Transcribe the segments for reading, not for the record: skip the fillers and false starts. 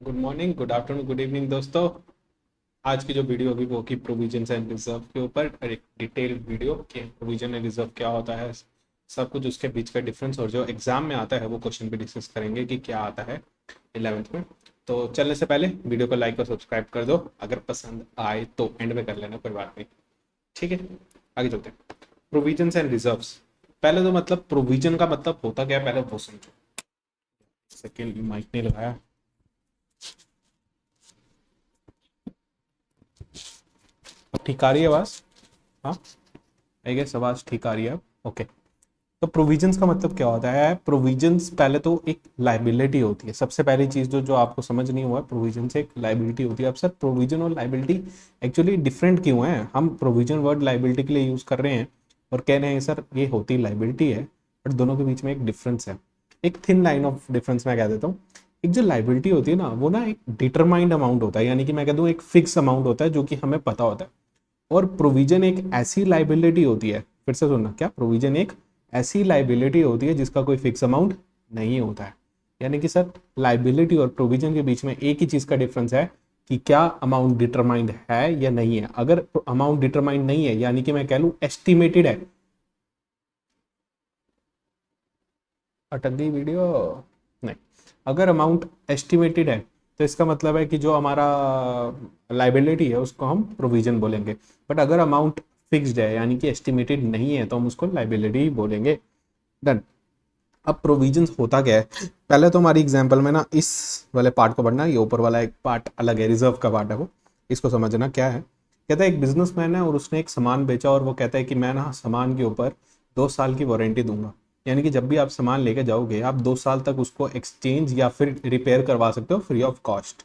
Good morning, good afternoon, good evening दोस्तों। आज की जो वीडियो होगी वो होगी प्रोविजन एंड रिजर्व के ऊपर, और एक डिटेल्ड वीडियो कि प्रोविजन एंड रिजर्व क्या होता है, सब कुछ उसके बीच का डिफरेंस, और जो एग्जाम में आता है वो क्वेश्चन भी डिस्कस करेंगे कि क्या आता है 11th में। तो चलने से पहले वीडियो को लाइक और सब्सक्राइब कर दो, अगर पसंद आए तो एंड में कर लेना, कोई बात नहीं। ठीक है, आगे चलते हैं। Provision and reserves. पहले तो मतलब प्रोविजन का मतलब होता क्या है, पहले वो समझो। सेकेंड माइक नहीं लगाया। अब ठीक आ रही है आवाज? हाँ, आई गेस आवाज ठीक आ रही है अब। ओके। तो प्रोविजंस का मतलब क्या होता है? प्रोविजंस पहले तो एक लाइबिलिटी होती है। सबसे पहली चीज जो आपको समझ नहीं हुआ, प्रोविजन से एक लाइबिलिटी होती है। अब सर प्रोविजन और लाइबिलिटी एक्चुअली डिफरेंट क्यों है? हम प्रोविजन वर्ड लाइबिलिटी के लिए यूज कर रहे हैं और कह रहे हैं सर ये होती लाइबिलिटी है, बट दोनों के बीच में एक डिफरेंस है। एक थिन लाइन ऑफ डिफरेंस मैं कह देता हूँ। एक जो लाइबिलिटी होती है ना, वो ना एक डिटरमाइंड अमाउंट होता है, यानी कि मैं कह दूँ एक फिक्स अमाउंट होता है जो कि हमें पता होता है। और प्रोविजन एक ऐसी लाइबिलिटी होती है, फिर से सुनना, क्या प्रोविजन एक ऐसी लाइबिलिटी होती है जिसका कोई फिक्स अमाउंट नहीं होता है। यानी कि सर लाइबिलिटी और प्रोविजन के बीच में एक ही चीज का डिफरेंस है कि क्या अमाउंट डिटरमाइंड है या नहीं है। अगर अमाउंट डिटरमाइंड नहीं है, यानी कि मैं कह लूं एस्टिमेटेड है। अटक गई वीडियो? नहीं। अगर अमाउंट एस्टिमेटेड है तो इसका मतलब है कि जो हमारा लाइबिलिटी है उसको हम प्रोविजन बोलेंगे। बट अगर अमाउंट फिक्स्ड है यानी कि एस्टिमेटेड नहीं है तो हम उसको लाइबिलिटी ही बोलेंगे। डन। अब प्रोविजंस होता क्या है? पहले तो हमारी एग्जांपल में ना इस वाले पार्ट को पढ़ना, ये ऊपर वाला एक पार्ट अलग है, रिजर्व का पार्ट है वो। इसको समझना क्या है। कहता है एक बिजनेसमैन है और उसने एक सामान बेचा और वो कहता है कि मैं ना सामान के ऊपर 2 साल की वारंटी दूंगा। यानी कि जब भी आप सामान लेके जाओगे आप 2 साल तक उसको एक्सचेंज या फिर रिपेयर करवा सकते हो फ्री ऑफ कॉस्ट।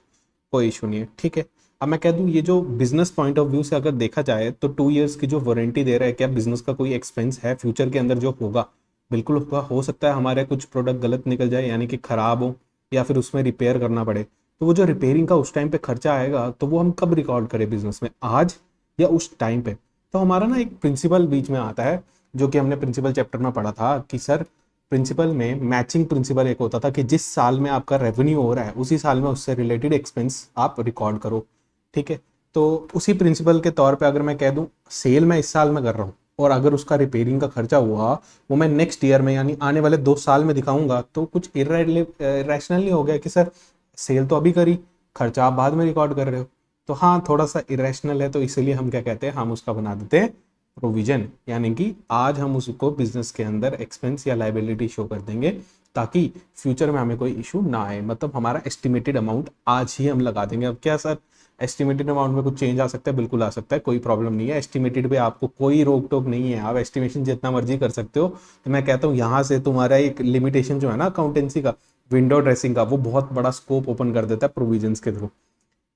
कोई इशू नहीं है, ठीक है। अब मैं कह दूं ये जो बिजनेस पॉइंट ऑफ व्यू से अगर देखा जाए तो 2 इयर्स की जो वारंटी दे रहा है, क्या बिजनेस का कोई एक्सपेंस है फ्यूचर के अंदर जो होगा? बिल्कुल होगा। हो सकता है हमारे कुछ प्रोडक्ट गलत निकल जाए, यानी कि खराब हो, या फिर उसमें रिपेयर करना पड़े। तो वो जो रिपेयरिंग का उस टाइम पे खर्चा आएगा तो वो हम कब रिकॉर्ड करें बिजनेस में, आज या उस टाइम पे? तो हमारा ना एक प्रिंसिपल बीच में आता है, जो कि हमने प्रिंसिपल चैप्टर में पढ़ा था कि सर प्रिंसिपल में मैचिंग प्रिंसिपल एक होता था कि जिस साल में आपका रेवेन्यू हो रहा है उसी साल में उससे रिलेटेड एक्सपेंस आप रिकॉर्ड करो। ठीक है। तो उसी प्रिंसिपल के तौर पे अगर मैं कह दूं सेल मैं इस साल में कर रहा हूँ और अगर उसका रिपेयरिंग का खर्चा हुआ वो मैं नेक्स्ट ईयर में यानी आने वाले 2 साल में दिखाऊंगा, तो कुछ इरेशनल नहीं हो गया कि सर सेल तो अभी करी, खर्चा आप बाद में रिकॉर्ड कर रहे हो? तो हाँ, थोड़ा सा इरेशनल है, तो इसीलिए हम क्या कहते हैं, हम उसका बना देते हैं प्रोविजन। यानी कि आज हम उसको बिजनेस के अंदर एक्सपेंस या लाइबिलिटी शो कर देंगे ताकि फ्यूचर में हमें कोई इशू ना आए। मतलब हमारा एस्टिमेटेड अमाउंट आज ही हम लगा देंगे। अब क्या सर एस्टिमेटेड अमाउंट में कुछ चेंज आ सकता है? बिल्कुल आ सकता है, कोई प्रॉब्लम नहीं है। एस्टिमेटेड पे आपको कोई रोक टोक नहीं है, आप एस्टिमेशन जितना मर्जी कर सकते हो। तो मैं कहता हूँ यहाँ से तुम्हारा एक लिमिटेशन जो है ना अकाउंटेंसी का, विंडो ड्रेसिंग का, वो बहुत बड़ा स्कोप ओपन कर देता है प्रोविजंस के थ्रू।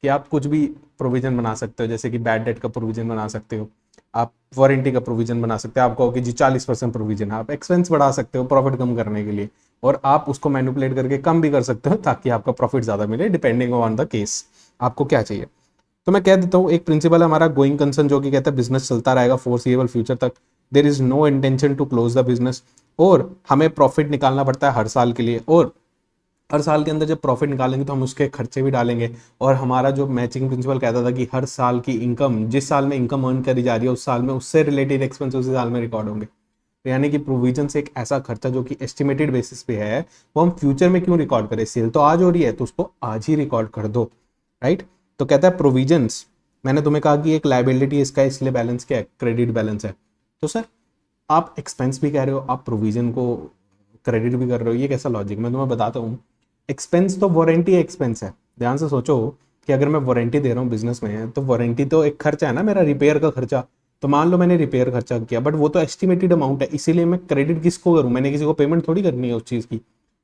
कि आप कुछ भी प्रोविजन बना सकते हो, जैसे कि बैड डेट का प्रोविजन बना सकते हो, आप वारंटी का प्रोविजन बना सकते हो। आप कहो कि जी 40% प्रोविजन, आप एक्सपेंस बढ़ा सकते हो प्रॉफिट कम करने के लिए, और आप उसको मैनिपुलेट करके कम भी कर सकते हो ताकि आपका प्रॉफिट ज्यादा मिले, डिपेंडिंग ऑन द केस आपको क्या चाहिए। तो मैं कह देता हूँ एक प्रिंसिपल हमारा गोइंग कंसर्न जो कि कहता है बिजनेस चलता रहेगा फोर्सिएबल फ्यूचर तक, there is no intention to close the business, और हमें प्रॉफिट निकालना पड़ता है हर साल के लिए, और हर साल के अंदर जब प्रॉफिट निकालेंगे तो हम उसके खर्चे भी डालेंगे। और हमारा जो मैचिंग प्रिंसिपल कहता था कि हर साल की इनकम, जिस साल में इनकम अर्न करी जा रही है उस साल में उससे रिलेटेड एक्सपेंस उसी साल में रिकॉर्ड होंगे। तो यानी कि प्रोविजन से एक ऐसा खर्चा जो कि एस्टिमेटेड बेसिस पे है, वो हम फ्यूचर में क्यों रिकॉर्ड करें? सेल तो आज हो रही है तो उसको आज ही रिकॉर्ड कर दो। राइट। तो कहता है प्रोविजंस, मैंने तुम्हें कहा कि एक लाइबिलिटी इसका, इसलिए बैलेंस क्या है, क्रेडिट बैलेंस है। तो सर आप एक्सपेंस भी कह रहे हो, आप प्रोविजन को क्रेडिट भी कर रहे हो, ये कैसा लॉजिक? मैं तुम्हें बताता हूँ। एक्सपेंस तो वारंटी एक्सपेंस है। ध्यान से सोचो कि अगर मैं वारंटी दे रहा हूँ बिजनेस में तो वारंटी तो एक खर्चा है ना मेरा, रिपेयर का खर्चा। तो मान लो मैंने रिपेयर खर्चा किया, बट वो तो एस्टिमेटेड अमाउंट है, इसीलिए मैं क्रेडिट किसको करूँ? मैंने किसी को पेमेंट थोड़ी करनी है उस चीज़ की।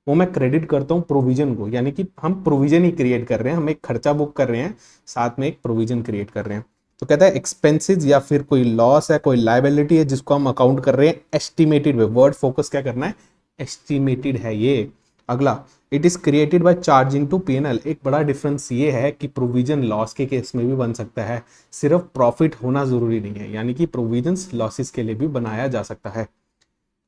वो मैं क्रेडिट करता हूँ प्रोविजन को, यानी कि हम प्रोविजन ही क्रिएट कर रहे हैं, हम एक खर्चा बुक कर रहे हैं, साथ में एक प्रोविजन क्रिएट कर रहे हैं। तो कहता है एक्सपेंसेस या फिर कोई लॉस है, कोई लाइबिलिटी है जिसको हम अकाउंट कर रहे हैं एस्टिमेटेड में। वर्ड फोकस क्या करना है, एस्टिमेटेड है ये। अगला, it is created by charging to PNL. एक बड़ा डिफरेंस ये है कि प्रोविजन लॉस के केस में भी बन सकता है, सिर्फ प्रॉफिट होना जरूरी नहीं है, यानी कि प्रोविजन लॉसेस के लिए भी बनाया जा सकता है।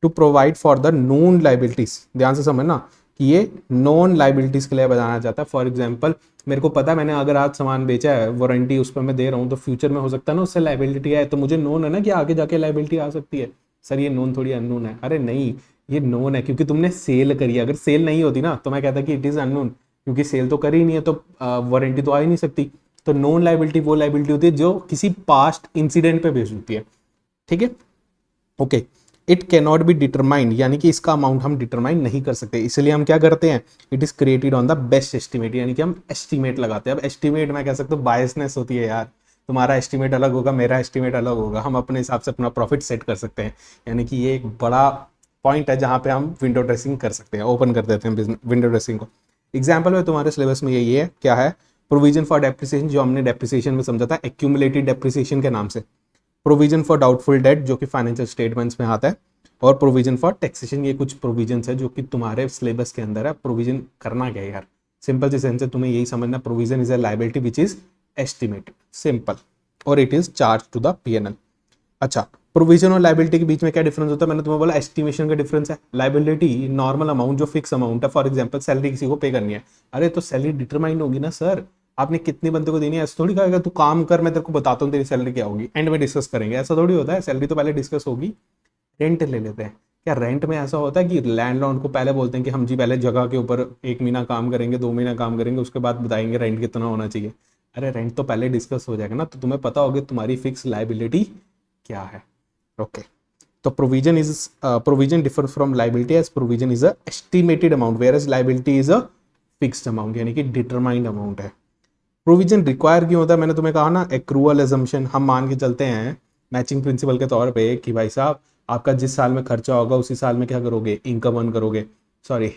To provide for the known liabilities, ध्यान से समझना कि ये नॉन लाइबिलिटीज के लिए बताना चाहता है। फॉर एग्जाम्पल मेरे को पता है मैंने अगर आज सामान बेचा है, वारंटी उस पर मैं दे रहा हूँ, तो फ्यूचर में हो सकता है ना उससे लाइबिलिटी आए, तो मुझे नोन है ना कि आगे जाके लाइबिलिटी आ सकती है। सर ये नोन थोड़ी अननोन है। अरे नहीं, ये नोन है क्योंकि तुमने सेल करी है। अगर सेल नहीं होती ना तो मैं कहता कि इट इज अननोन, क्योंकि सेल तो करी ही नहीं है तो वारंटी तो आ ही नहीं सकती। तो नोन लाइबिलिटी वो लाइबिलिटी होती है जो किसी पास्ट इंसिडेंट पे बेस्ड होती है। ठीक है, okay. It cannot be determined, यानी कि इसका अमाउंट हम डिटरमाइन नहीं कर सकते, इसलिए हम क्या करते हैं, it is created on the best estimate, यानी कि हम एस्टिमेट लगाते हैं। अब एस्टिमेट मैं कह सकता हूँ बायसनेस होती है यार, तुम्हारा एस्टिमेट अलग होगा, मेरा एस्टिमेट अलग होगा, हम अपने हिसाब से अपना प्रॉफिट सेट कर सकते हैं। यानी कि ये एक बड़ा पॉइंट है जहाँ पे हम विंडो ड्रेसिंग कर सकते हैं, ओपन कर देते हैं विंडो ड्रेसिंग को। एग्जाम्पल में तुम्हारे सिलेबस में यही है, क्या है, प्रोविजन फॉर डेप्रिसिएशन, जो हमने डेप्रिसिएशन में समझा था एक्यूमुलेटेड डेप्रिसिएशन के नाम से। प्रोविजन फॉर डाउटफुल डेट जो कि फाइनेंशियल स्टेटमेंट्स में आता है, और प्रोविजन फॉर टैक्सेशन, ये कुछ प्रोविजन है जो कि तुम्हारे सिलेबस के अंदर है। प्रोविजन करना क्या है यार, सिंपल सी सेंस है, तुम्हें यही समझना, provision is a liability which is estimated, simple, और it is charge to the PNL. अच्छा, प्रोविजन और लायबिलिटी के बीच में क्या डिफरेंस होता है, मैंने तुम्हें बोला एस्टिमेशन का डिफरेंस है। लायबिलिटी नॉर्मल अमाउंट जो फिक्स अमाउंट है, फॉर एग्जांपल सैलरी किसी को पे करनी है, अरे तो सैलरी डिटरमाइन होगी ना सर, आपने कितने बंदे को देनी है, ऐसा थोड़ी कहेगा तू काम कर मैं तेरे को बताता हूँ तेरी सैलरी क्या होगी, एंड में डिस्कस करेंगे, ऐसा थोड़ी होता है। सैलरी तो पहले डिस्कस होगी। रेंट ले लेते हैं, क्या रेंट में ऐसा होता है कि लैंडलॉर्ड को पहले बोलते हैं कि हम जी पहले जगह के ऊपर 1 महीना काम करेंगे, 2 महीना काम करेंगे, उसके बाद बताएंगे रेंट कितना होना चाहिए। अरे रेंट तो पहले डिस्कस हो जाएगा ना, तो तुम्हें पता होगी तुम्हारी फिक्स लाइबिलिटी क्या है। ओके, तो provision differ from liability as provision is a estimated amount whereas liability is a fixed amount, यानी कि डिटरमाइंड अमाउंट है। प्रोविजन रिक्वायर क्यों होता है, मैंने तुम्हें कहा ना, एक्रूअल एजम्पशन, हम मान के चलते हैं मैचिंग प्रिंसिपल के तौर पे कि भाई साहब आपका जिस साल में खर्चा होगा उसी साल में क्या करोगे, इनकम अर्न करोगे, सॉरी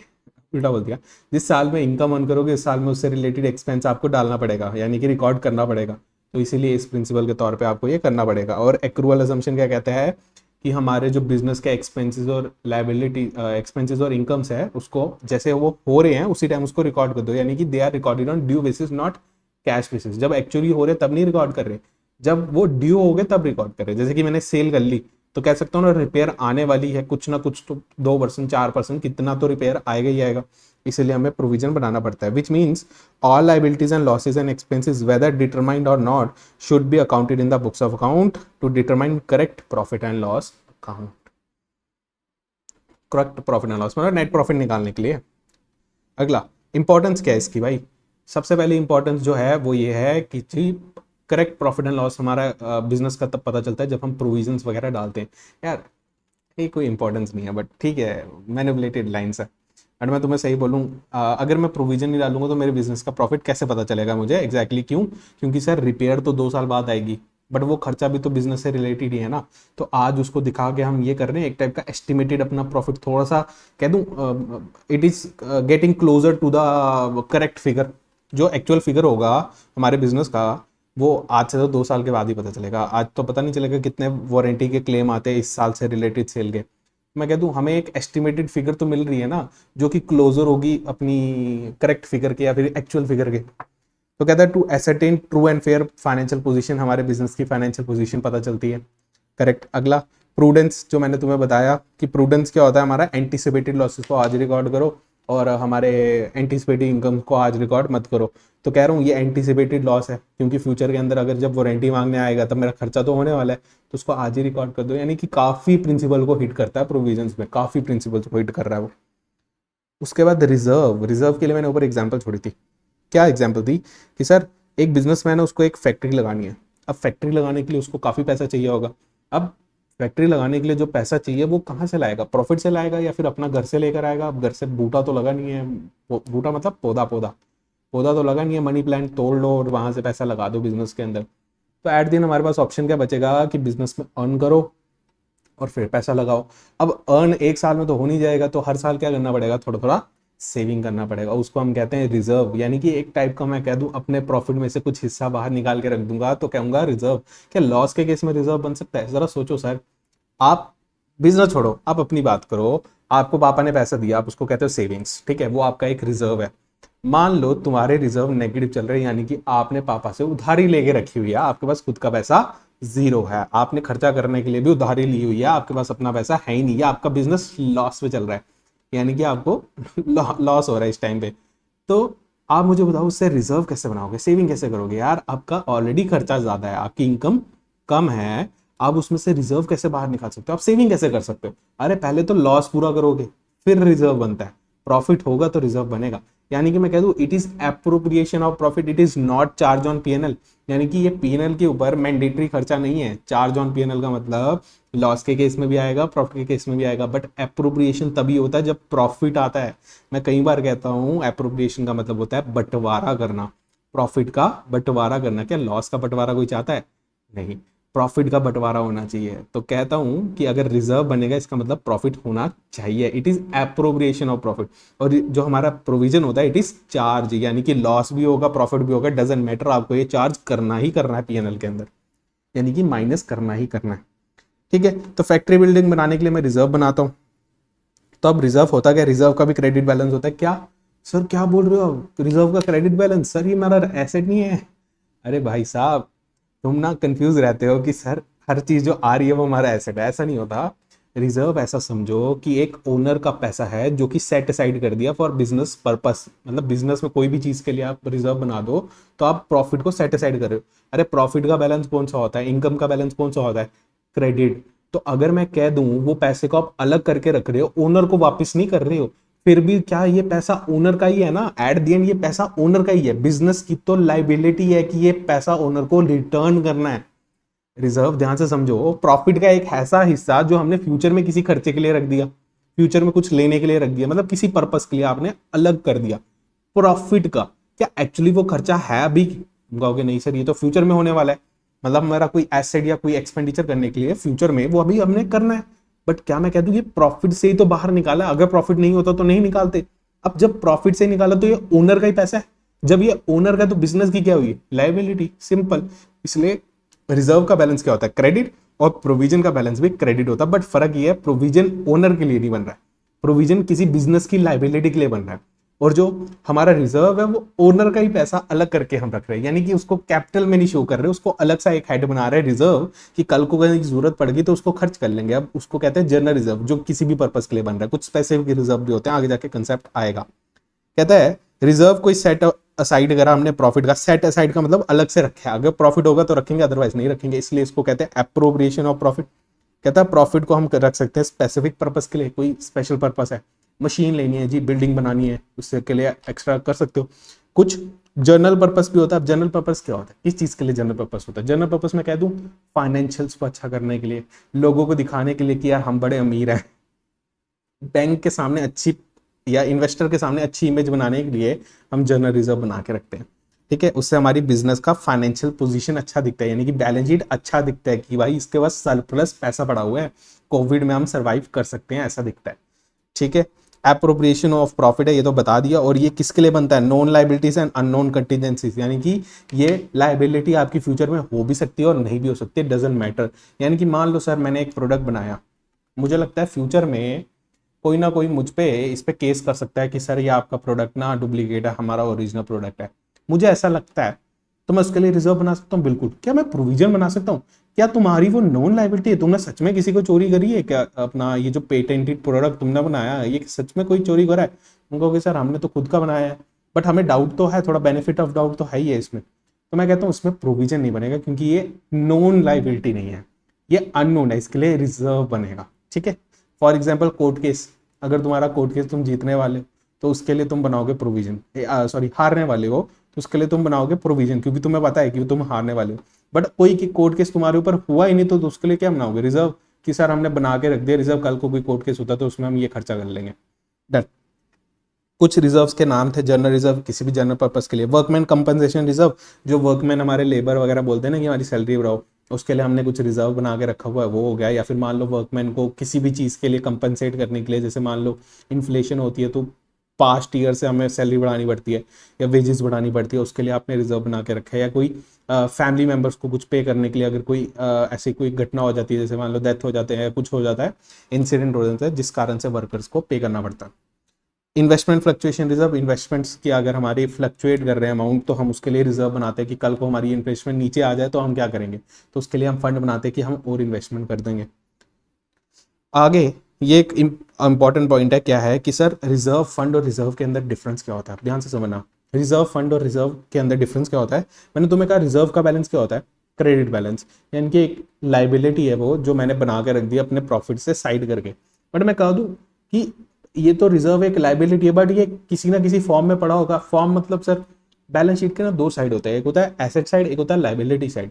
उल्टा बोल दिया, जिस साल में इनकम अर्न करोगे उस साल में उससे रिलेटेड एक्सपेंस आपको डालना पड़ेगा, यानी कि रिकॉर्ड करना पड़ेगा। तो इसीलिए इस प्रिंसिपल के तौर पे आपको ये करना पड़ेगा। और एक्रूअल एजम्पशन क्या कहता है कि हमारे जो बिजनेस के एक्सपेंसेस और लाइबिलिटी एक्सपेंसेस और इनकम्स है उसको जैसे वो हो रहे हैं उसी टाइम उसको रिकॉर्ड कर दो, यानी कि they are recorded on due basis not cash basis. जब एक्चुअली हो रहे तब नहीं रिकॉर्ड कर रहे, जब वो ड्यू हो गए तब रिकॉर्ड कर रहे। जैसे कि मैंने सेल कर ली तो कह सकता हूँ ना रिपेयर आने वाली है, कुछ ना कुछ तो 2% 4% कितना तो रिपेयर आएगा ही आएगा, इसलिए हमें प्रोविजन बनाना पड़ता है। Which means all liabilities and losses and expenses whether determined और not should be accounted in the books of account to determine correct profit and loss account. Correct profit and loss मतलब net profit निकालने के लिए। अगला importance क्या है इसकी भाई, सबसे पहले इंपॉर्टेंस जो है वो ये है कि जी करेक्ट प्रॉफिट एंड लॉस हमारा बिजनेस का तब पता चलता है जब हम प्रोविजंस वगैरह डालते हैं। यार ये कोई इंपॉर्टेंस नहीं है बट ठीक है, मैनिपुलेटेड लाइन्स है। बट मैं तुम्हें सही बोलूँ, अगर मैं प्रोविजन नहीं डालूंगा तो मेरे बिजनेस का प्रॉफिट कैसे पता चलेगा मुझे एग्जैक्टली क्यों, क्योंकि सर रिपेयर तो 2 साल बाद आएगी, बट वो खर्चा भी तो बिजनेस से रिलेटेड ही है ना। तो आज उसको दिखा के हम ये कर रहे हैं एक टाइप का एस्टिमेटेड अपना प्रॉफिट, थोड़ा सा कह दूं it is getting closer to the correct figure. जो एक्चुअल फिगर होगा हमारे बिजनेस का वो आज से तो 2 साल के बाद ही पता चलेगा। आज तो पता नहीं चलेगा कितने वारंटी के क्लेम आते हैं इस साल से रिलेटेड सेल के। मैं कह दूं हमें एक एस्टिमेटेड फिगर तो मिल रही है ना जो कि क्लोजर होगी अपनी करेक्ट फिगर के या फिर एक्चुअल फिगर के। तो कहता है to ascertain true and fair financial position, हमारे बिजनेस की फाइनेंशियल पोजीशन पता चलती है। करेक्ट। अगला प्रूडेंस, जो मैंने तुम्हें बताया कि प्रूडेंस क्या होता है, हमारा एंटीसिपेटेड लॉसेस को आज रिकॉर्ड करो और हमारे एंटीसिपेटेड इनकम को आज रिकॉर्ड मत करो। तो कह रहा हूँ ये एंटीसिपेटेड लॉस है क्योंकि फ्यूचर के अंदर अगर जब वारंटी मांगने आएगा तब मेरा खर्चा तो होने वाला है, तो उसको आज ही रिकॉर्ड कर दो। यानी कि काफी प्रिंसिपल को हिट करता है प्रोविजंस में, काफी प्रिंसिपल को हिट कर रहा है वो। उसके बाद रिजर्व, रिजर्व के लिए मैंने ऊपर एग्जाम्पल छोड़ी थी। क्या एग्जाम्पल थी कि सर एक बिजनेसमैन है उसको एक फैक्ट्री लगानी है। अब फैक्ट्री लगाने के लिए उसको काफ़ी पैसा चाहिए होगा। अब फैक्ट्री लगाने के लिए जो पैसा चाहिए वो कहाँ से लाएगा, प्रॉफिट से लाएगा या फिर अपना घर से लेकर आएगा। अब घर से बूटा तो लगा नहीं है, बूटा मतलब पौधा, पौधा पौधा तो लगा नहीं है, मनी प्लांट तोड़ लो और वहां से पैसा लगा दो बिजनेस के अंदर। तो एट दिन हमारे पास ऑप्शन क्या बचेगा कि बिजनेस में अर्न करो और फिर पैसा लगाओ। अब अर्न एक साल में तो हो नहीं जाएगा, तो हर साल क्या करना पड़ेगा, थोड़ा थोड़ा सेविंग करना पड़ेगा। उसको हम कहते हैं रिजर्व, यानी कि एक टाइप का मैं कह दूं अपने प्रॉफिट में से कुछ हिस्सा बाहर निकाल के रख दूंगा तो कहूंगा रिजर्व। क्या लॉस के केस में रिजर्व बन सकता है, जरा सोचो सर। आप बिजनेस छोड़ो, आप अपनी बात करो, आपको पापा ने पैसा दिया, आप उसको कहते हो सेविंग्स, ठीक है, वो आपका एक रिजर्व है। मान लो तुम्हारे रिजर्व नेगेटिव चल रहे हैं, यानी कि आपने पापा से उधारी लेके रखी हुई है, आपके पास खुद का पैसा जीरो है, आपने खर्चा करने के लिए भी उधारी ली हुई है, आपके पास अपना पैसा है ही नहीं, या आपका बिजनेस लॉस में चल रहा है। यानी कि आपको लॉस हो रहा है इस टाइम पे। तो आप मुझे बताओ उससे रिजर्व कैसे बनाओगे, सेविंग कैसे करोगे यार? आपका ऑलरेडी खर्चा ज़्यादा है, आपकी इनकम कम है, आप उसमें से रिजर्व कैसे बाहर निकाल सकते हो, आप सेविंग कैसे कर सकते हो? अरे पहले तो लॉस पूरा करोगे, फिर रिजर्व बनता है। प्रॉफिट होगा तो रिजर्व बनेगा। यानी कि मैं कह दूं it is appropriation of profit, it is not charge on PNL. यानी कि ये पीएनएल के ऊपर मैंडेटरी खर्चा नहीं है। चार्ज ऑन पीएनएल का मतलब लॉस के केस में भी आएगा, प्रॉफिट के केस में भी आएगा, बट एप्रोप्रिएशन तभी होता है जब प्रॉफिट आता है। मैं कई बार कहता हूँ एप्रोप्रिएशन का मतलब होता है बंटवारा करना, प्रॉफिट का बंटवारा करना। क्या लॉस का बंटवारा कोई चाहता है? नहीं, प्रॉफिट का बंटवारा होना चाहिए। तो कहता हूं कि अगर रिजर्व बनेगा इसका मतलब प्रॉफिट होना चाहिए, it is appropriation of profit. और जो हमारा प्रोविजन होता है इट इज चार्ज, यानी कि लॉस भी होगा प्रॉफिट भी होगा, डजेंट मैटर, आपको ये चार्ज करना ही करना है पीएनएल के अंदर, यानी कि माइनस करना ही करना है। ठीक है, तो फैक्ट्री बिल्डिंग बनाने के लिए मैं रिजर्व बनाता हूँ। तो अब रिजर्व होता क्या? रिजर्व का भी क्रेडिट बैलेंस होता है। क्या सर क्या बोल रहे हो आप? रिजर्व का क्रेडिट बैलेंस? सर ये हमारा एसेट नहीं है। अरे भाई साहब, तुम ना कंफ्यूज रहते हो कि सर हर चीज जो आ रही है वो हमारा एसेट है, ऐसा नहीं होता। रिजर्व ऐसा समझो कि एक ओनर का पैसा है जो कि सेट असाइड कर दिया फॉर बिजनेस पर्पस। मतलब बिजनेस में कोई भी चीज के लिए आप रिजर्व बना दो तो आप प्रॉफिट को सेट असाइड कर रहे हो। अरे प्रॉफिट का बैलेंस कौन सा होता है? इनकम का बैलेंस कौन सा होता है? क्रेडिट। तो अगर मैं कह दूं वो पैसे को आप अलग करके रख रहे हो, ओनर को वापस नहीं कर रहे हो, फिर भी क्या ये पैसा ओनर का ही है ना? एट द एंड ये पैसा ओनर का ही है। बिजनेस की तो लाइबिलिटी है कि ये पैसा ओनर को रिटर्न करना है। रिजर्व ध्यान से समझो, प्रॉफिट का एक ऐसा हिस्सा जो हमने फ्यूचर में किसी खर्चे के लिए रख दिया, फ्यूचर में कुछ लेने के लिए रख दिया, मतलब किसी पर्पस के लिए आपने अलग कर दिया प्रॉफिट का। क्या एक्चुअली वो खर्चा है अभी? कहोगे नहीं सर ये तो फ्यूचर में होने वाला है, मतलब मेरा कोई एसेट या कोई एक्सपेंडिचर करने के लिए फ्यूचर में वो अभी हमने करना है। बट क्या मैं कह दूं ये प्रॉफिट से ही तो बाहर निकाला, अगर प्रॉफिट नहीं होता तो नहीं निकालते। अब जब प्रॉफिट से निकाला तो ये ओनर का ही पैसा है, जब ये ओनर का तो बिजनेस की क्या हुई? Liability, simple. इसलिए रिजर्व का बैलेंस क्या होता है? क्रेडिट। और प्रोविजन का बैलेंस भी क्रेडिट होता है, बट फर्क ये है प्रोविजन ओनर के लिए नहीं बन रहा है, प्रोविजन किसी बिजनेस की लाइबिलिटी के लिए बन रहा है। और जो हमारा रिजर्व है वो ओनर का ही पैसा अलग करके हम रख रहे हैं, यानी कि उसको कैपिटल में नहीं शो कर रहे, उसको अलग सा एक हेड बना रहे हैं रिजर्व, कि कल को कहीं जरूरत पड़ेगी तो उसको खर्च कर लेंगे। अब उसको कहते हैं जनरल रिजर्व, जो किसी भी पर्पस के लिए बन रहा है। कुछ स्पेसिफिक रिजर्व भी होते हैं, आगे जाके कंसेप्ट आएगा। कहता है रिजर्व कोई सेट असाइड करा हमने प्रॉफिट का, सेट असाइड का मतलब अलग से रखा है, अगर प्रॉफिट होगा तो रखेंगे अदरवाइज नहीं रखेंगे, इसलिए इसको कहते हैं एप्रोप्रिएशन ऑफ प्रॉफिट। कहता है प्रॉफिट को हम रख सकते हैं स्पेसिफिक पर्पस के लिए, कोई स्पेशल पर्पस है, मशीन लेनी है जी, बिल्डिंग बनानी है, उससे के लिए एक्स्ट्रा कर सकते हो। कुछ जर्नल पर्पस भी होता है। जनरल पर्पस क्या होता है? किस चीज के लिए जनरल पर्पस होता है? जनरल पर्पस में कह दूं फाइनेंशियल्स को अच्छा करने के लिए, लोगों को दिखाने के लिए कि यार हम बड़े अमीर हैं, बैंक के सामने अच्छी या इन्वेस्टर के सामने अच्छी इमेज बनाने के लिए हम जनरल रिजर्व बना के रखते हैं। ठीक है, उससे हमारी बिजनेस का फाइनेंशियल पोजीशन अच्छा दिखता है, यानी कि बैलेंस शीट अच्छा दिखता है कि भाई इसके पास सरप्लस पैसा पड़ा हुआ है, कोविड में हम सर्वाइव कर सकते हैं, ऐसा दिखता है। ठीक है, एप्रोप्रिएशन ऑफ प्रॉफिट है, ये तो बता दिया। और ये किसके लिए बनता है? Non liabilities and unknown contingencies, यानी कि ये लाइबिलिटी आपकी फ्यूचर में हो भी सकती है और नहीं भी हो सकती है, डजेंट मैटर। यानी कि मान लो सर मैंने एक प्रोडक्ट बनाया, मुझे लगता है फ्यूचर में कोई ना कोई मुझ पे इस पे केस कर सकता है कि सर ये आपका प्रोडक्ट ना डुप्लीकेट है, हमारा ओरिजिनल प्रोडक्ट है, मुझे ऐसा लगता है, तो मैं उसके लिए रिजर्व बना सकता हूँ। बिल्कुल। क्या मैं प्रोविजन बना सकता हूँ? क्या तुम्हारी वो नॉन लाइबिलिटी है? तुमने सच में किसी को चोरी करी है क्या? अपना ये जो पेटेंटेड प्रोडक्ट तुमने बनाया है ये सच में कोई चोरी करा है? तुम कहोगे सर हमने तो खुद का बनाया है, बट हमें डाउट तो है, थोड़ा बेनिफिट ऑफ डाउट तो है ही है इसमें। तो मैं कहता हूँ उसमें प्रोविजन नहीं बनेगा, क्योंकि ये नॉन लाइबिलिटी नहीं है, ये अननोन है, इसके लिए रिजर्व बनेगा। ठीक है, फॉर एग्जाम्पल कोर्ट केस, अगर तुम्हारा कोर्ट केस तुम जीतने वाले हो तो उसके लिए तुम बनाओगे प्रोविजन, सॉरी हारने वाले हो तो उसके लिए तुम बनाओगे प्रोविजन, क्योंकि तुम्हें पता है कि तुम हारने वाले हो। बट कोई की कोर्ट केस तुम्हारे ऊपर हुआ ही नहीं तो उसके लिए क्या बनाओगे? रिजर्व, कि सर हमने बना के रख दिया रिजर्व, कल को कोई कोर्ट केस होता तो उसमें हम ये खर्चा कर लेंगे। डन। कुछ रिजर्व्स के नाम थे, जनरल रिजर्व किसी भी जनरल पर्पस के लिए, वर्कमैन कंपनसेशन रिजर्व, जो वर्कमैन हमारे लेबर वगैरह बोलते हैं ना कि हमारी सैलरी बढ़ाओ, उसके लिए हमने कुछ रिजर्व बना के रखा हुआ है, वो हो गया। या फिर मान लो वर्कमैन को किसी भी चीज़ के लिए कंपनसेट करने के लिए, जैसे मान लो इन्फ्लेशन होती है तो पास्ट ईयर से हमें सैलरी बढ़ानी पड़ती है या वेजेस बढ़ानी पड़ती है, उसके लिए आपने रिजर्व बना के रखा है। या कोई फैमिली मेंबर्स को कुछ पे करने के लिए, अगर कोई ऐसी कोई घटना हो जाती है, जैसे मान लो डेथ हो जाते हैं, कुछ हो जाता है, इंसिडेंट हो जाता है जिस कारण से वर्कर्स को पे करना पड़ता है। इन्वेस्टमेंट फ्लक्चुएशन रिजर्व, इन्वेस्टमेंट्स की अगर हमारी फ्लक्चुएट कर रहे हैं अमाउंट तो हम उसके लिए रिजर्व बनाते हैं कि कल को हमारी इन्वेस्टमेंट नीचे आ जाए तो हम क्या करेंगे, तो उसके लिए हम फंड बनाते हैं कि हम और इन्वेस्टमेंट कर देंगे। आगे ये एक इंपॉर्टेंट पॉइंट है, क्या है कि सर रिजर्व फंड और रिजर्व के अंदर डिफरेंस क्या होता है, ध्यान से समझना। रिजर्व फंड और रिजर्व के अंदर डिफरेंस क्या होता है, मैंने तुम्हें कहा रिजर्व का बैलेंस क्या होता है, क्रेडिट बैलेंस, यानी कि एक लाइबिलिटी है वो जो मैंने बना के रख दी अपने प्रॉफिट से साइड करके। बट मैं कह दूं कि ये तो रिजर्व एक लाइबिलिटी है, बट ये किसी ना किसी फॉर्म में पड़ा होगा। फॉर्म मतलब सर बैलेंस शीट के ना दो साइड होते हैं, एक होता है एसेट साइड, एक होता है लाइबिलिटी साइड।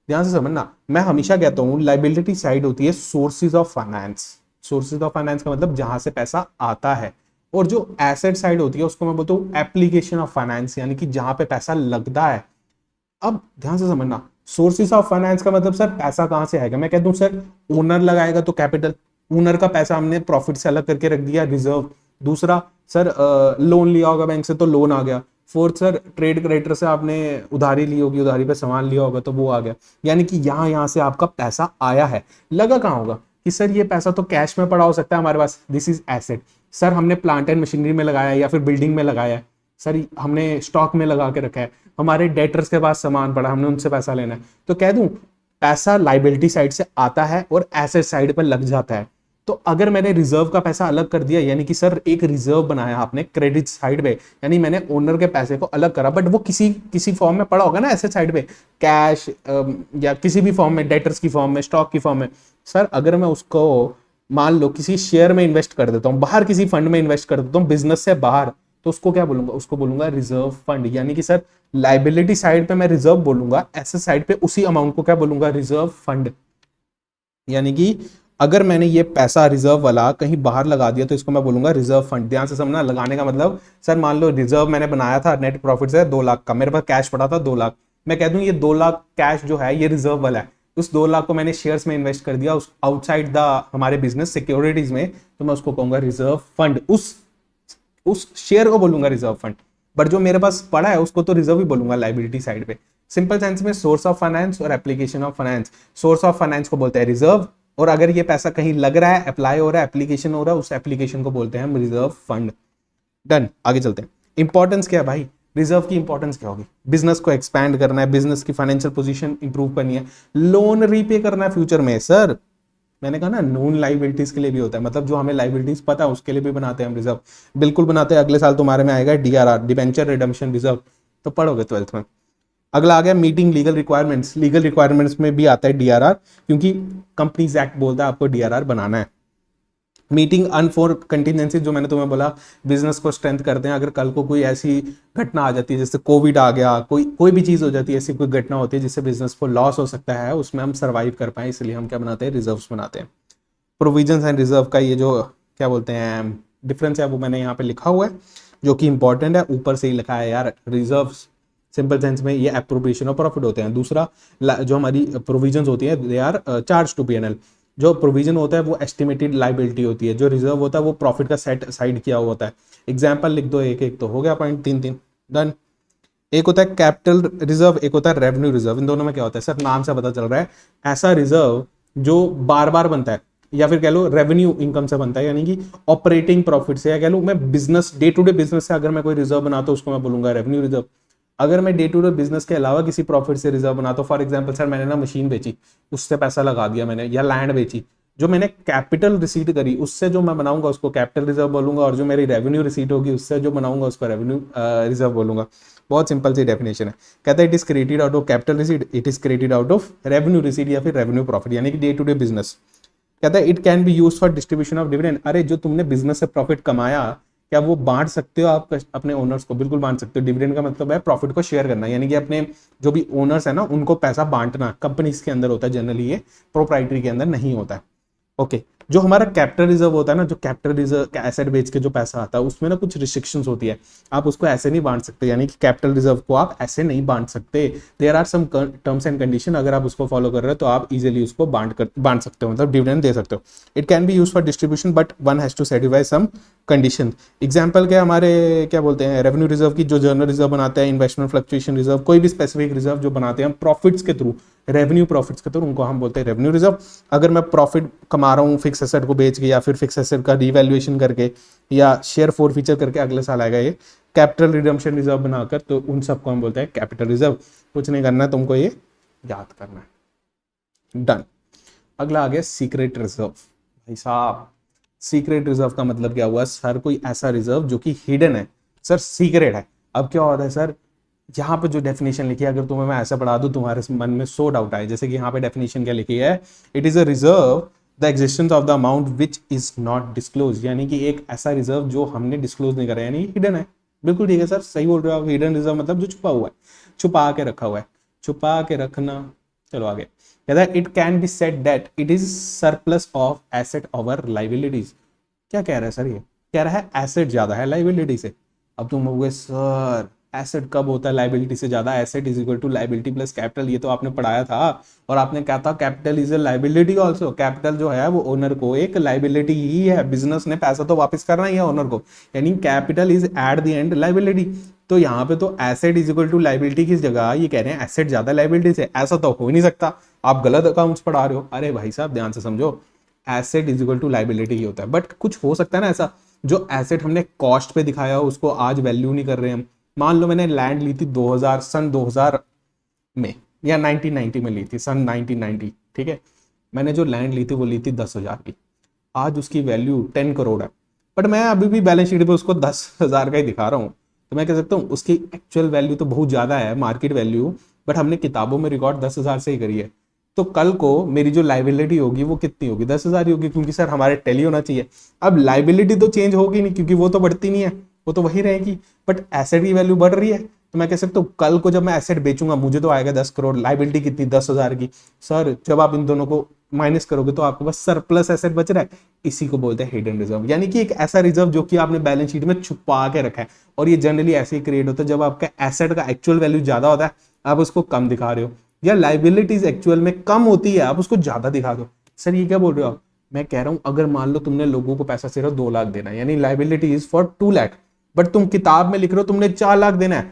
ध्यान से समझना, मैं हमेशा कहता हूँ लाइबिलिटी साइड होती है sources of finance. Sources of finance का मतलब जहां से पैसा आता है, और जो एसेट साइड होती है उसको मैं बोलता हूँ एप्लीकेशन ऑफ फाइनेंस, यानी कि जहां पे पैसा लगता है। अब ध्यान से समझना, सोर्सेस ऑफ फाइनेंस का मतलब सर पैसा कहां से आएगा, मैं कहता हूं सर ओनर लगाएगा तो कैपिटल, ओनर का पैसा हमने प्रॉफिट से अलग करके रख दिया रिजर्व। दूसरा सर लोन लिया होगा बैंक से तो लोन आ गया। फोर्थ सर ट्रेड क्रेडिटर से आपने उधारी ली होगी, उधारी पे सामान लिया होगा तो वो आ गया। यानी कि यहाँ यहाँ से आपका पैसा आया है। लगा कहाँ होगा कि सर ये पैसा तो कैश में पड़ा हो सकता है हमारे पास, दिस इज एसेट। सर हमने प्लांट एंड मशीनरी में लगाया है या फिर बिल्डिंग में लगाया है, सर हमने स्टॉक में लगा के रखा है, हमारे डेटर्स के पास सामान पड़ा हमने उनसे पैसा लेना है, तो कह दूं पैसा लाइबिलिटी साइड से आता है और एसेट साइड पर लग जाता है। तो अगर मैंने रिजर्व का पैसा अलग कर दिया, यानी कि सर एक रिजर्व बनाया आपने क्रेडिट साइड पे, यानी मैंने ओनर के पैसे को अलग करा, बट वो किसी किसी फॉर्म में पड़ा होगा ना एसेट साइड पे, कैश या किसी भी फॉर्म में, डेटर्स की फॉर्म में, स्टॉक की फॉर्म में। सर अगर मैं उसको मान लो किसी शेयर में इन्वेस्ट कर देता हूँ, बाहर किसी फंड में इन्वेस्ट कर देता हूँ बिजनेस से बाहर, तो उसको क्या बोलूंगा, उसको बोलूंगा रिजर्व फंड। यानी कि सर लाइबिलिटी साइड पे मैं रिजर्व बोलूंगा, एसेट साइड पे उसी अमाउंट को क्या बोलूंगा, रिजर्व फंड। यानी कि अगर मैंने ये पैसा रिजर्व वाला कहीं बाहर लगा दिया तो इसको मैं बोलूंगा रिजर्व फंड। ध्यान से समझना, लगाने का मतलब सर मान लो रिजर्व मैंने बनाया था नेट प्रॉफिट से 2 लाख का, मेरे पास कैश पड़ा था 2 लाख, मैं कह दूं ये 2 लाख कैश जो है ये रिजर्व वाला है, उस 2 लाख को मैंने शेयर्स में इन्वेस्ट कर दिया उस आउटसाइड द हमारे बिजनेस सिक्योरिटीज में, तो मैं उसको कहूंगा रिजर्व फंड। उस शेयर को बोलूंगा रिजर्व फंड। बट जो मेरे पास पड़ा है उसको तो रिजर्व ही बोलूंगा लाइबिलिटी साइड पे। सिंपल सेंस में सोर्स ऑफ फाइनेंस और application of finance, source of finance को बोलते हैं रिजर्व, और अगर ये पैसा कहीं लग रहा है, अप्लाई हो रहा है, एप्लीकेशन हो रहा है, उस एप्लीकेशन को बोलते हैं हम रिजर्व फंड। डन, आगे चलते हैं। इंपॉर्टेंस क्या है भाई, रिजर्व की इंपॉर्टेंस क्या होगी, बिजनेस को एक्सपैंड करना है, बिजनेस की फाइनेंशियल पोजीशन इंप्रूव करनी है, लोन रीपे करना है फ्यूचर में। सर मैंने कहा ना नॉन लाइबिलिटीज के लिए भी होता है, मतलब जो हमें लाइबिलिटीज पता है उसके लिए भी बनाते हैं हम रिजर्व, बिल्कुल बनाते हैं। अगले साल तुम्हारे में आएगा डीआरआर, डिबेंचर रिडम्पशन रिजर्व, तो पढ़ोगे 12th में। अगला आ गया meeting legal requirements, legal requirements में भी आता है डीआरआर, क्योंकि कंपनीज एक्ट बोलता है आपको डीआरआर बनाना है। मीटिंग अनफोर कंटिजेंसी, जो मैंने तुम्हें बोला बिजनेस को स्ट्रेंथ करते हैं, अगर कल को कोई ऐसी घटना आ जाती है जैसे कोविड आ गया, कोई कोई भी चीज हो जाती है, ऐसी कोई घटना होती है जिससे बिजनेस को लॉस हो सकता है, उसमें हम सर्वाइव कर पाए, इसलिए हम क्या बनाते हैं, रिजर्व्स बनाते हैं। प्रोविजंस एंड रिजर्व का ये जो क्या बोलते हैं डिफरेंस है वो मैंने यहाँ पे लिखा हुआ है, जो कि इंपॉर्टेंट है, ऊपर से ही लिखा है यार। रिजर्व सिंपल सेंस में ये अप्रोप्रिएशन और प्रॉफिट होते हैं। दूसरा जो हमारी प्रोविजंस होती है they are charge to PNL. जो प्रोविजन होता है वो एस्टिमेटेड लाइबिलिटी होती है, जो रिजर्व होता है वो प्रॉफिट का सेट साइड किया हुआ होता है। एग्जाम्पल लिख दो एक एक, तो हो गया पॉइंट, तीन तीन डन। एक होता है कैपिटल रिजर्व, एक होता है रेवेन्यू रिजर्व। इन दोनों में क्या होता है सर, नाम से पता चल रहा है, ऐसा रिजर्व जो बार बार बनता है, या फिर कह लो रेवेन्यू इनकम से बनता है, यानी कि ऑपरेटिंग प्रॉफिट से, या कह लो मैं business day to day business से अगर मैं कोई रिजर्व बनाता हूं उसको मैं बोलूंगा रेवेन्यू रिजर्व। अगर मैं डे टू डे बिजनेस के अलावा किसी प्रॉफिट से रिजर्व बनाता हूं, फॉर एग्जांपल सर मैंने ना मशीन बेची, उससे पैसा लगा दिया मैंने, या लैंड बेची, जो मैंने कैपिटल रिसीट करी उससे जो मैं बनाऊंगा उसको कैपिटल रिजर्व बोलूंगा, और जो मेरी रेवेन्यू रिसीट होगी उससे जो बनाऊंगा उसको रेवेन्यू रिजर्व बोलूंगा। बहुत सिंपल सी डेफिनेशन है। कहता है it is created out of capital receipt, it is created out of revenue receipt या फिर रेवेन्यू प्रॉफिट, यानी कि डे टू डे बिजनेस। कहता है it can be use for distribution of dividend. अरे जो तुमने बिजनेस से प्रॉफिट कमाया, क्या वो बांट सकते हो आप अपने ओनर्स को, बिल्कुल बांट सकते हो। डिविडेंड का मतलब है प्रॉफिट को शेयर करना, यानी कि अपने जो भी ओनर्स है ना उनको पैसा बांटना। कंपनीज के अंदर होता है जनरली, ये प्रोप्राइटरी के अंदर नहीं होता है। ओके, जो हमारा कैपिटल रिजर्व होता है ना, जो कैपिटल रिजर्व एसेट बेच के जो पैसा आता है उसमें ना कुछ रिस्ट्रिक्शंस होती है, आप उसको ऐसे नहीं बांट सकते, यानी कि कैपिटल रिजर्व को आप ऐसे नहीं बांट सकते। There are some terms and condition, अगर आप उसको फॉलो कर रहे हो तो आप इजीली उसको बांट सकते हो, मतलब डिविडेंड दे सकते हो। It can be use for distribution but one has to satisfy some condition. Example क्या हमारे क्या बोलते हैं रेवेन्यू रिजर्व की, जो जर्नल रिजर्व बनाते हैं, इन्वेस्टमेंट फ्लक्चुएशन रिजर्व, कोई भी स्पेसिफिक रिजर्व जो बनाते हैं हम प्रॉफिट्स के थ्रू, रेवेन्यू प्रॉफिट्स के थ्रू, उनको हम बोलते हैं रेवेन्यू रिजर्व। अगर मैं प्रॉफिट कमा रहा हूँ फिक्स एसेट को बेच के, या फिर फिक्स एसेट का रिवैल्यूएशन करके, या शेयर फोर फीचर करके, अगले साल आएगा ये कैपिटल रिडम्पशन रिजर्व बनाकर, तो उन सबको हम बोलते हैं कैपिटल रिजर्व। कुछ नहीं करना है तुमको, ये याद करना है। डन। अगला आ गया सीक्रेट रिजर्व। भाई साहब सीक्रेट रिजर्व का मतलब क्या हुआ सर? कोई ऐसा रिजर्व जो कि हिडन है सर, सीक्रेट है। अब क्या होता है सर, यहाँ पे जो डेफिनेशन लिखी है, अगर तुम्हें मैं ऐसा पढ़ा दूं तुम्हारे मन में 100 डाउट आए। जैसे कि यहाँ पे डेफिनेशन क्या लिखी है, it is a reserve the existence of the amount which is not disclose, यानी कि एक ऐसा रिजर्व जो हमने डिस्क्लोज नहीं करा, यानी हिडन है। बिल्कुल ठीक है सर, सही बोल रहे हो आप। हिडन रिजर्व मतलब जो छुपा हुआ है, छुपा के रखा हुआ है, छुपा के रखना। चलो आगे कहता है, it can be said that it is surplus of asset over liabilities. क्या कह रहा है सर? ये कह रहा है एसेट ज्यादा है लाइबिलिटी से। अब तुम बोलोगे सर एसेट कब होता है लाइबिलिटी से ज्यादा? Asset is equal to liability plus capital, ये तो आपने पढ़ाया था। और आपने कहा था capital is a liability also. Capital जो है वो ओनर को एक लाइबिलिटी ही है, बिजनेस ने पैसा तो वापस करना ही है ओनर को, यानी capital is at the end liability. तो यहाँ पे तो asset is equal to liability की जगह ये कह रहे हैं एसेट ज्यादा लाइबिलिटी से। ऐसा तो हो ही नहीं सकता, आप गलत अकाउंट्स पढ़ा रहे हो। अरे भाई साहब ध्यान से समझो, asset is equal to liability ही होता है। बट कुछ हो सकता है ना ऐसा, जो एसेट हमने कॉस्ट पे दिखाया हो उसको आज वैल्यू नहीं कर रहे हम। मान लो मैंने लैंड ली थी 2000 सन 2000 में, या 1990 में ली थी, सन 1990, ठीक है। मैंने जो लैंड ली थी वो ली थी 10,000 की। आज उसकी वैल्यू 10 करोड़ है, बट मैं अभी भी बैलेंस शीट पे उसको 10,000 का ही दिखा रहा हूँ। तो मैं कह सकता हूँ उसकी एक्चुअल वैल्यू तो बहुत ज्यादा है, मार्केट वैल्यू, बट हमने किताबों में रिकॉर्ड 10,000 से ही करी है। तो कल को मेरी जो लाइबिलिटी होगी वो कितनी होगी? 10,000 ही होगी, क्योंकि सर हमारे टैली होना चाहिए। अब लाइबिलिटी तो चेंज होगी नहीं, क्योंकि वो तो बढ़ती नहीं है, वो तो वही रहेगी, बट एसेट की वैल्यू बढ़ रही है। तो मैं कह सकता हूँ कल को जब मैं एसेट बेचूंगा मुझे तो आएगा 10 करोड़, लाइबिलिटी कितनी? 10,000 की। सर जब आप इन दोनों को माइनस करोगे तो आपके पास सरप्लस एसेट बच रहा है, इसी को बोलते हैं हिडन रिजर्व। यानी कि एक ऐसा रिजर्व जो कि आपने बैलेंस शीट में छुपा के रखा है, और ये जनरली ऐसे ही क्रिएट होता है जब आपका एसेट का एक्चुअल वैल्यू ज्यादा होता है, आप उसको कम दिखा रहे हो, या लाइबिलिटीज एक्चुअल में कम होती है आप उसको ज्यादा दिखा दो। सर ये क्या बोल रहे हो आप? मैं कह रहा हूं अगर मान लो तुमने लोगों को पैसा सिर्फ 2 लाख देना है, यानी liability is for 2 lakh, but तुम किताब में लिख रहे हो तुमने 4 लाख देना है,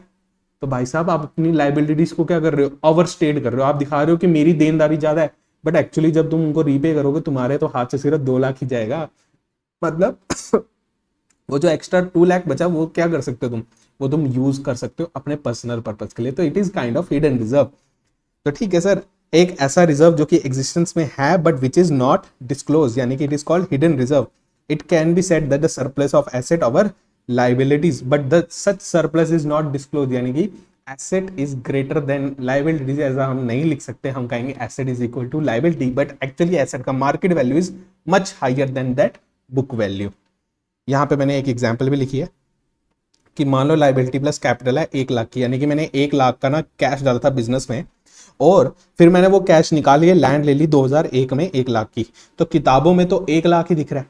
तो भाई साहब आप अपनी लाइबिलिटीज को क्या कर रहे हो? ओवर स्टेट कर रहे हो। आप दिखा रहे हो कि मेरी देनदारी ज्यादा है, बट एक्चुअली जब तुम उनको रीपे करोगे तुम्हारे तो हाथ से सिर्फ 2 लाख ही जाएगा। मतलब वो जो एक्स्ट्रा 2 लाख बचा वो क्या कर सकते हो तुम? वो तुम यूज कर सकते हो अपने पर्सनल पर्पज के लिए। तो it is kind of hidden reserve. तो ठीक है सर, एक ऐसा रिजर्व जो कि एग्जिस्टेंस में है but which is not disclose, यानी कि it is called hidden reserve. It can be said that the surplus of asset over liabilities, but the such surplus is not disclose, यानी कि asset is greater than liabilities. ऐसा हम नहीं लिख सकते, हम कहेंगे asset is equal to liability, but actually asset का market value is much higher than that book value. यहाँ पे मैंने एक एग्जाम्पल भी लिखी है कि मान लो लाइबिलिटी प्लस कैपिटल है 1 लाख की, यानी कि मैंने 1 लाख का ना कैश डाला था बिजनेस में, और फिर मैंने वो कैश निकाल लिए, लैंड ले ली 2001 में 1 लाख की, तो किताबों में तो 1 लाख ही दिख रहा है,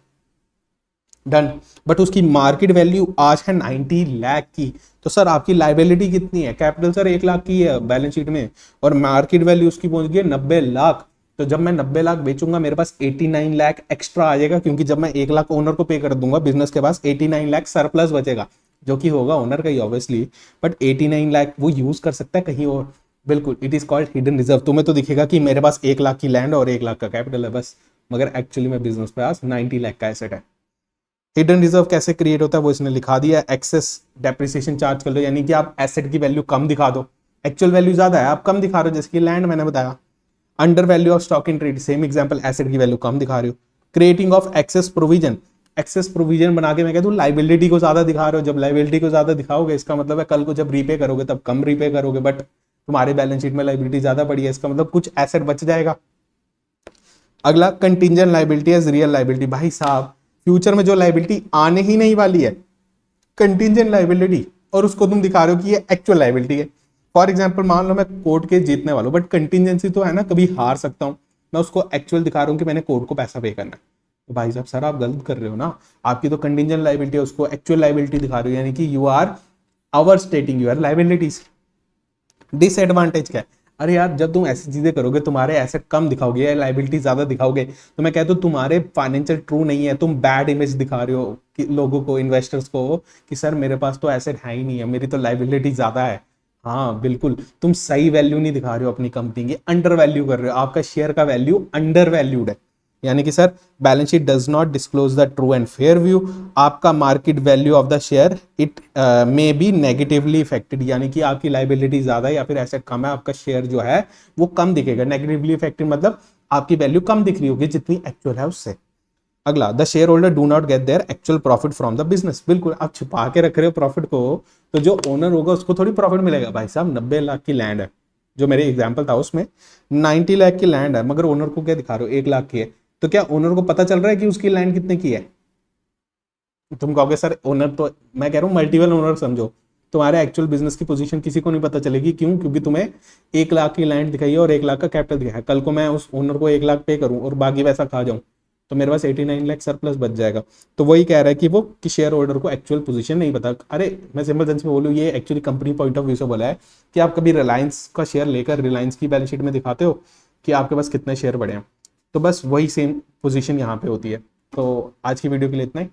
डन। बट उसकी मार्केट वैल्यू आज है 90 लाख की। तो सर आपकी लाइबिलिटी कितनी है? कैपिटल सर 1 लाख की है बैलेंस शीट में, और मार्केट वैल्यू उसकी पहुंच गई 90 लाख। तो जब मैं 90 लाख बेचूंगा मेरे पास 89 लाख एक्स्ट्रा आ जाएगा, क्योंकि जब मैं 1 लाख ओनर को पे कर दूंगा बिजनेस के पास 89 लाख सरप्लस बचेगा, जो कि होगा ओनर का ही ऑब्वियसली, बट 89 लाख वो यूज कर सकता है कहीं और। बिल्कुल, it is called hidden reserve. तुम्हें तो दिखेगा कि मेरे पास 1 लाख की लैंड और 1 लाख का कैपिटल है बस, मगर एक्चुअली में बिजनेस के पास 90 लाख का एसेट है। हिडन रिजर्व कैसे क्रिएट होता है वो इसने लिखा दिया, एक्सेस डेप्रिसिएशन चार्ज कर लो, यानी कि आप एसेट की वैल्यू कम दिखा दो, एक्चुअल वैल्यू ज्यादा है आप कम दिखा रहे हो, जैसे कि लैंड मैंने बताया। Under value of stock in trade, same example, asset की वैल्यू कम दिखा रहे हो। Creating of excess provision, excess provision बना के मैं कहता हूँ लाइबिलिटी को ज्यादा दिखा रहे हो। जब लाइबिलिटी को ज्यादा दिखाओगे इसका मतलब है कल को जब रीपे करोगे तब कम रीपे करोगे, बट तुम्हारे बैलेंस शीट में लाइबिलिटी ज्यादा पड़ी है, इसका मतलब कुछ एसेट बच जाएगा। अगला contingent liability as real liability. भाई साहब फ्यूचर में जो लाइबिलिटी आने ही नहीं वाली है, कंटिंजेंट लाइबिलिटी, और उसको तुम दिखा रहे हो कि ये एक्चुअल लाइबिलिटी है। फॉर एग्जाम्पल मान लो मैं कोर्ट के जीतने वाला हूं, बट कंटिंजेंसी तो है ना, कभी हार सकता हूं, मैं उसको एक्चुअल दिखा रहा हूं कि मैंने कोर्ट को पैसा पे करना है। तो भाई साहब सर आप गलत कर रहे हो ना, आपकी तो कंटिंजेंट लाइबिलिटी है, उसको एक्चुअल लाइबिलिटी दिखा रहे हो, यानी कि you are overstating your liabilities. Disadvantage क्या है? अरे यार जब तुम ऐसी चीजें करोगे तुम्हारे एसेट कम दिखाओगे या लाइबिलिटी ज्यादा दिखाओगे, तो मैं कहता हूँ तुम्हारे फाइनेंशियल ट्रू नहीं है, तुम बैड इमेज दिखा रहे हो कि लोगों को, इन्वेस्टर्स को, कि सर मेरे पास तो एसेट है ही नहीं है, मेरी तो लाइबिलिटी ज्यादा है। हाँ बिल्कुल, तुम सही वैल्यू नहीं दिखा रहे हो अपनी कंपनी की, अंडर वैल्यू कर रहे हो, आपका शेयर का वैल्यू अंडर वैल्यूड है। यानी कि sir balance sheet does not disclose the true and fair view, आपका market value of the share it may be negatively affected, यानी कि आपकी लाइबिलिटी ज्यादा है या फिर एसेट कम है, आपका शेयर जो है वो कम दिखेगा। नेगेटिवली इफेक्टेड मतलब आपकी वैल्यू कम दिख रही होगी जितनी एक्चुअल है उससे। अगला, the share holder do not gate their actual profit from the business. बिल्कुल, आप छुपा के रख रहे हो प्रॉफिट को, तो जो ओनर होगा उसको थोड़ी प्रॉफिट मिलेगा। भाई साहब 90 लाख की लैंड है, जो मेरे एग्जाम्पल था उसमें 90 लाख की लैंड है, मगर ओनर को क्या दिखा रहे हो 1 लाख की है, तो क्या ओनर को पता चल रहा है कि उसकी लैंड कितने की है? तुम कहोगे सर ओनर तो, मैं कह रहा हूँ मल्टीपल ओनर समझो, तुम्हारे एक्चुअल बिजनेस की पोजीशन किसी को नहीं पता चलेगी। क्यों? क्योंकि तुम्हें 1 लाख की लैंड दिखाई है और 1 लाख का कैपिटल दिखाया है। कल को मैं उस ओनर को 1 लाख पे करूँ और बाकी पैसा खा जाऊँ, तो मेरे पास 89 लाख सरप्लस बच जाएगा। तो वही कह रहा है कि वो कि शेयर होल्डर को एक्चुअल पोजीशन नहीं पता। अरे मैं सिंपल सेंस में बोलूँ, ये actually company point of view से बोला है कि आप कभी रिलायंस का शेयर लेकर रिलायंस की बैलेंस शीट में दिखाते हो कि आपके पास कितने शेयर पड़े हैं, तो बस वही सेम पोजीशन यहाँ पे होती है। तो आज की वीडियो के लिए इतना ही।